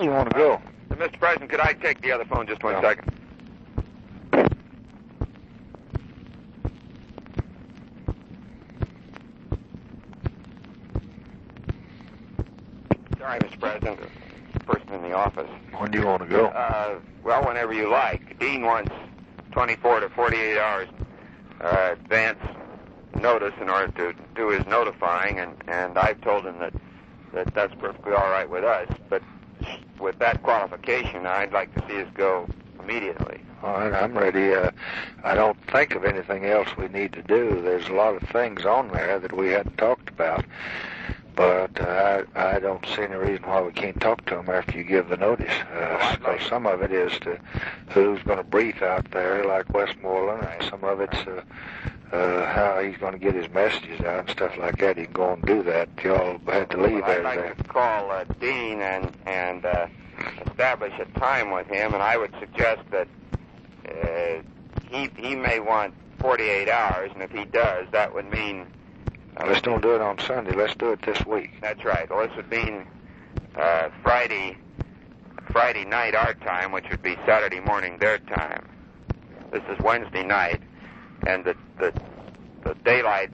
do you want to go? Mr. President, could I take the other phone just one second? Sorry, Mr. President. Person in the office. When do you want to go? Well, whenever you like. Dean wants 24 to 48 hours advance notice in order to do his notifying, and I've told him that that's perfectly all right with us. But with that qualification, I'd like to see us go immediately. All right, I'm ready. I don't think of anything else we need to do. There's a lot of things on there that we hadn't talked about. But I don't see any reason why we can't talk to him after you give the notice. Because some of it is to who's going to brief out there, like Westmoreland, and some of it's how he's going to get his messages out and stuff like that. He can go and do that. Y'all had to leave there. I'd like to call Dean and establish a time with him, and I would suggest that he may want 48 hours, and if he does, that would mean... let's don't do it on Sunday. Let's do it this week. That's right. Well, this would mean Friday night our time, which would be Saturday morning their time. This is Wednesday night, and the daylight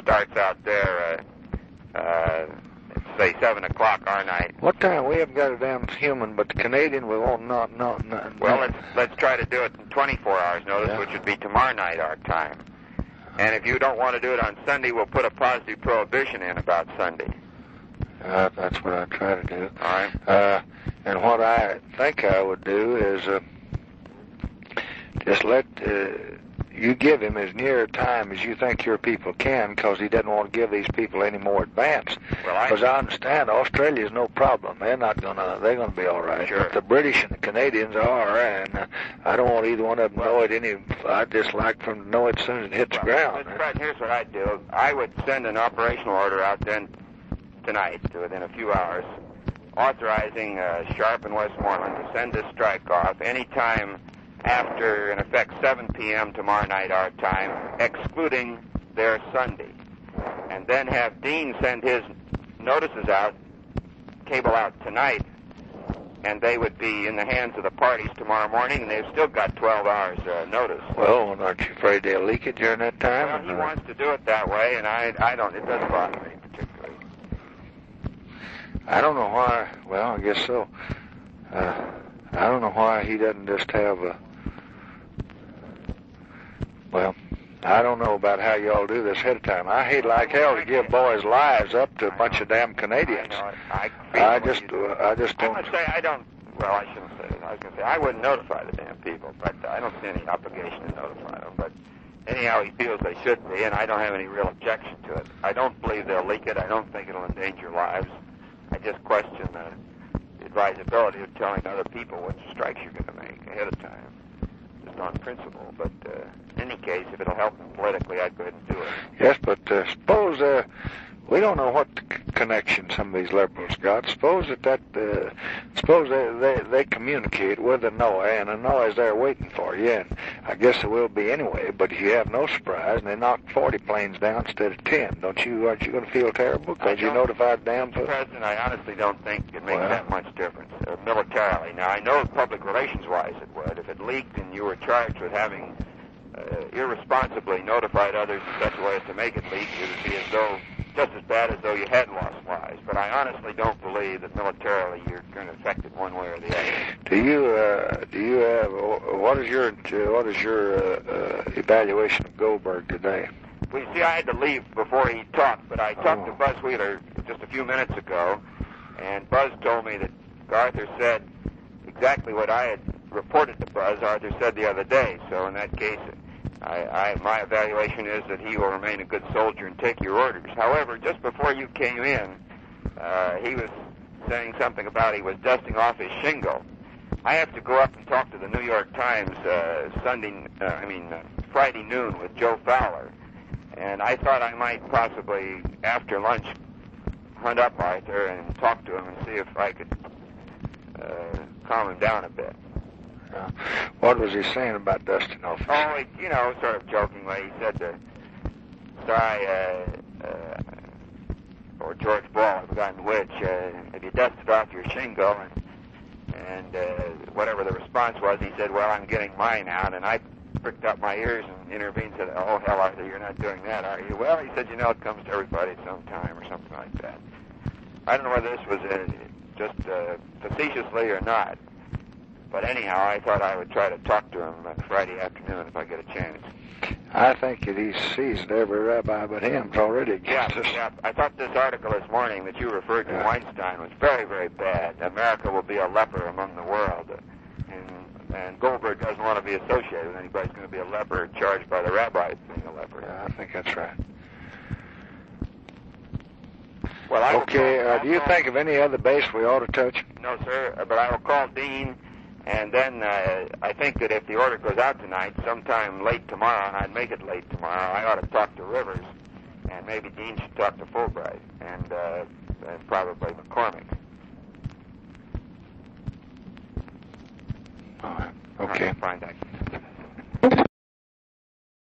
starts out there, say 7 o'clock our night. What time? We haven't got a damn human, but the Canadian we won't not. Well, let's try to do it in 24 hours notice, which would be tomorrow night our time. And if you don't want to do it on Sunday, we'll put a positive prohibition in about Sunday. That's what I try to do. All right. And what I think I would do is just let you give him as near a time as you think your people can, because he doesn't want to give these people any more advance. Because I understand Australia's no problem. They're gonna be all right. Sure. But the British and the Canadians are, and I don't want either one of them to know it any. I'd just like for them to know it as soon as it hits the ground. Mr. President, here's what I'd do. I would send an operational order out then tonight, within a few hours, authorizing Sharp and Westmoreland to send this strike off anytime after, in effect, 7 p.m. tomorrow night our time, excluding their Sunday. And then have Dean send his notices out, cable out tonight, and they would be in the hands of the parties tomorrow morning, and they've still got 12 hours notice. Well, aren't you afraid they'll leak it during that time? Well, he wants to do it that way, and I don't, it doesn't bother me particularly. I don't know why, well, I guess so. I don't know why he doesn't just have a... Well, I don't know about how y'all do this ahead of time. I hate like hell to give boys' lives up to a bunch of damn Canadians. I just don't... I would say I don't... Well, I shouldn't say it. I was going to say I wouldn't notify the damn people, but I don't see any obligation to notify them. But anyhow, he feels they should be, and I don't have any real objection to it. I don't believe they'll leak it. I don't think it'll endanger lives. I just question the advisability of telling other people what strikes you're going to make ahead of time, just on principle. But in any case, if it'll help them politically, I'd go ahead and do it. Yes, but suppose we don't know what connection some of these liberals got. Suppose suppose they communicate with the NOAA, and the NOAA's there waiting for you, and I guess it will be anyway, but you have no surprise, and they knocked 40 planes down instead of 10. Aren't you going to feel terrible because you notified them? Mr. President, I honestly don't think it makes that much difference militarily. Now, I know public relations-wise it would. If it leaked and you were charged with having irresponsibly notified others in such a way as to make it leak, it would be just as bad as though you had lost lives. But I honestly don't believe that militarily you're going to affect it one way or the other. Do you have what is your evaluation of Goldberg today? Well, you see, I had to leave before he talked, but I talked to Buzz Wheeler just a few minutes ago, and Buzz told me that Arthur said exactly what I had reported to Buzz. Arthur said the other day. So in that case, my evaluation is that he will remain a good soldier and take your orders. However, just before you came in, he was saying something about he was dusting off his shingle. I have to go up and talk to the New York Times Friday noon with Joe Fowler, and I thought I might possibly, after lunch, hunt up Arthur and talk to him and see if I could calm him down a bit. What was he saying about dusting off? Oh, sort of jokingly, he said to or George Ball, I've forgotten which, if you dusted off your shingle, and And whatever the response was, he said, well, I'm getting mine out. And I pricked up my ears and intervened and said, oh, hell, Arthur, you're not doing that, are you? Well, he said, you know, it comes to everybody at some time or something like that. I don't know whether this was just facetiously or not. But anyhow, I thought I would try to talk to him Friday afternoon if I get a chance. I think that he sees that every rabbi but him's already against us. Yeah. I thought this article this morning that you referred to Weinstein was very, very bad. America will be a leper among the world. And Goldberg doesn't want to be associated with anybody who's going to be a leper charged by the rabbi being a leper. Yeah, I think that's right. Well, okay, do you think of any other base we ought to touch? No, sir, but I will call Dean, and then I think that if the order goes out tonight, sometime late tomorrow, and I'd make it late tomorrow, I ought to talk to Rivers, and maybe Dean should talk to Fulbright, and probably McCormick. All right. Okay. Fine, thanks.